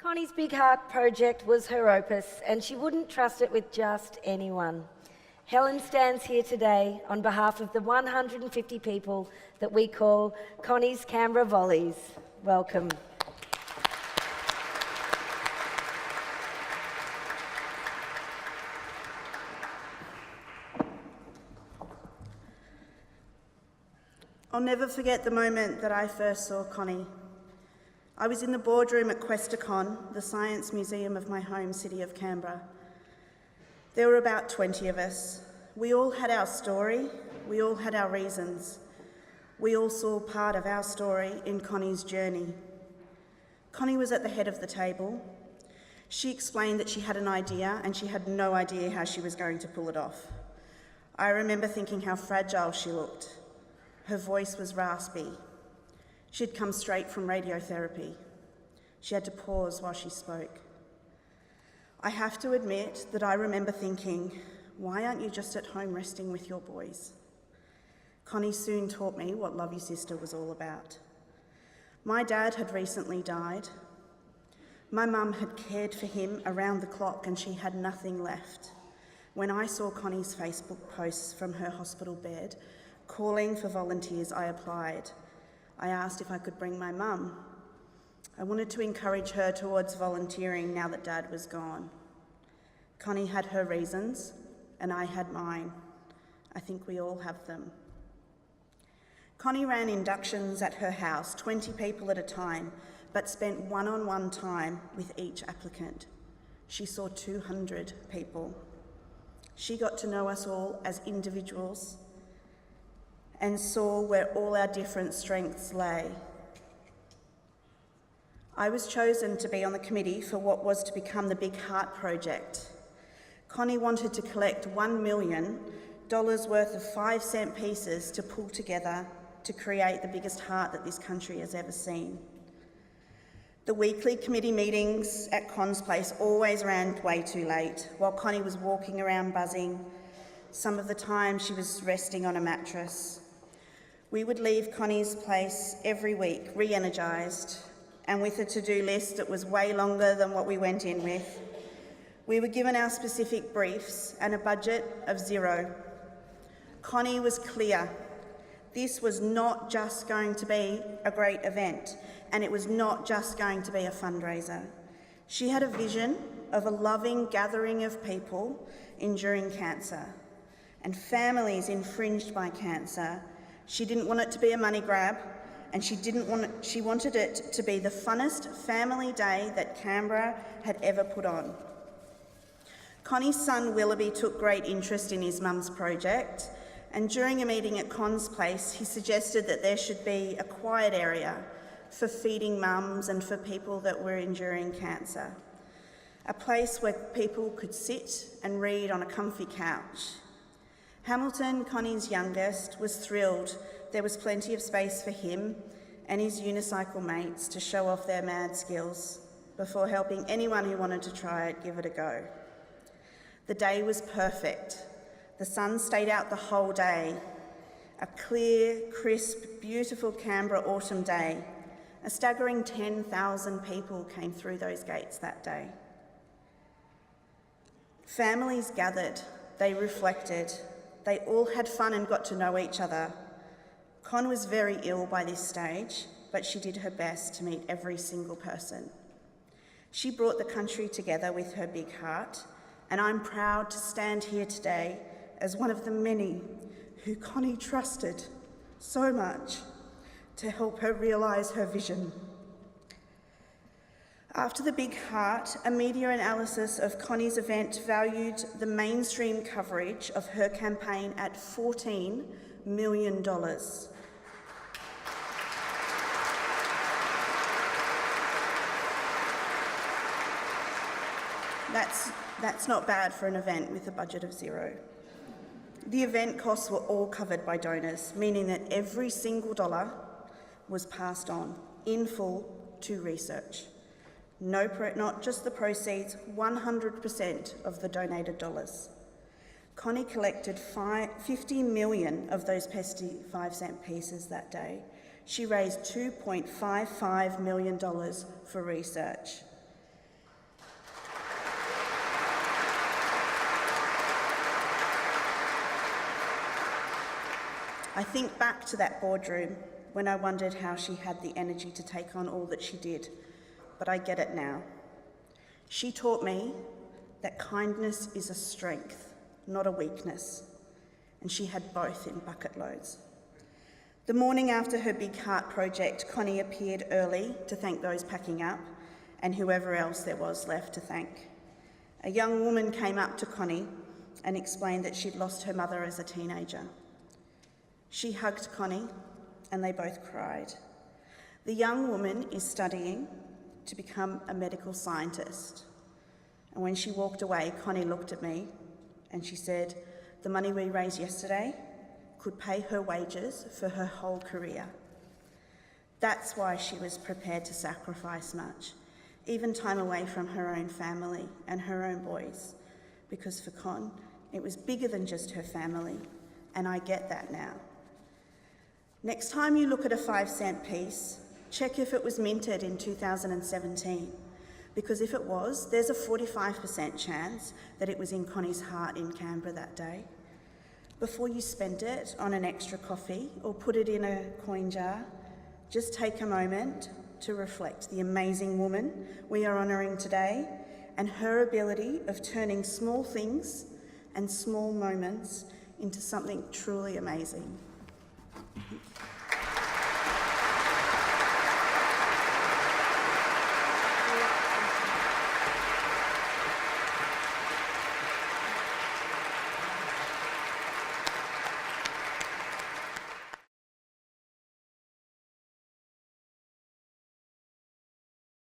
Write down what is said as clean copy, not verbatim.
Connie's Big Heart project was her opus, and she wouldn't trust it with just anyone. Helen stands here today on behalf of the 150 people that we call Connie's Canberra Vollies. Welcome. I'll never forget the moment that I first saw Connie. I was in the boardroom at Questacon, the science museum of my home city of Canberra. There were about 20 of us. We all had our story, we all had our reasons. We all saw part of our story in Connie's journey. Connie was at the head of the table. She explained that she had an idea and she had no idea how she was going to pull it off. I remember thinking how fragile she looked. Her voice was raspy. She'd come straight from radiotherapy. She had to pause while she spoke. I have to admit that I remember thinking, why aren't you just at home resting with your boys? Connie soon taught me what Love Your Sister was all about. My dad had recently died. My mum had cared for him around the clock and she had nothing left. When I saw Connie's Facebook posts from her hospital bed, calling for volunteers, I applied. I asked if I could bring my mum. I wanted to encourage her towards volunteering now that Dad was gone. Connie had her reasons, and I had mine. I think we all have them. Connie ran inductions at her house, 20 people at a time, but spent one-on-one time with each applicant. She saw 200 people. She got to know us all as individuals and saw where all our different strengths lay. I was chosen to be on the committee for what was to become the Big Heart Project. Connie wanted to collect $1 million worth of 5-cent pieces to pull together to create the biggest heart that this country has ever seen. The weekly committee meetings at Con's place always ran way too late, while Connie was walking around buzzing. Some of the time she was resting on a mattress. We would leave Connie's place every week, re-energised, and with a to-do list that was way longer than what we went in with. We were given our specific briefs and a budget of $0. Connie was clear. This was not just going to be a great event, and it was not just going to be a fundraiser. She had a vision of a loving gathering of people enduring cancer and families infringed by cancer. She didn't want it to be a money grab, and she wanted it to be the funnest family day that Canberra had ever put on. Connie's son Willoughby took great interest in his mum's project, and during a meeting at Con's place, he suggested that there should be a quiet area for feeding mums and for people that were enduring cancer. A place where people could sit and read on a comfy couch. Hamilton, Connie's youngest, was thrilled there was plenty of space for him and his unicycle mates to show off their mad skills before helping anyone who wanted to try it give it a go. The day was perfect. The sun stayed out the whole day. A clear, crisp, beautiful Canberra autumn day. A staggering 10,000 people came through those gates that day. Families gathered, they reflected, they all had fun and got to know each other. Con was very ill by this stage, but she did her best to meet every single person. She brought the country together with her big heart, and I'm proud to stand here today as one of the many who Connie trusted so much to help her realise her vision. After the Big Heart, a media analysis of Connie's event valued the mainstream coverage of her campaign at $14 million. That's not bad for an event with a budget of $0. The event costs were all covered by donors, meaning that every single dollar was passed on in full to research. Not just the proceeds, 100% of the donated dollars. Connie collected 50 million of those pesky 5-cent pieces that day. She raised $2.55 million for research. I think back to that boardroom when I wondered how she had the energy to take on all that she did, but I get it now. She taught me that kindness is a strength, not a weakness, and she had both in bucket loads. The morning after her big heart project, Connie appeared early to thank those packing up and whoever else there was left to thank. A young woman came up to Connie and explained that she'd lost her mother as a teenager. She hugged Connie and they both cried. The young woman is studying to become a medical scientist. And when she walked away, Connie looked at me and she said, "The money we raised yesterday could pay her wages for her whole career." That's why she was prepared to sacrifice much, even time away from her own family and her own boys, because for Con, it was bigger than just her family, and I get that now. Next time you look at a 5-cent piece, check if it was minted in 2017, because if it was, there's a 45% chance that it was in Connie's heart in Canberra that day. Before you spend it on an extra coffee or put it in a coin jar, just take a moment to reflect the amazing woman we are honouring today and her ability of turning small things and small moments into something truly amazing. Thank you.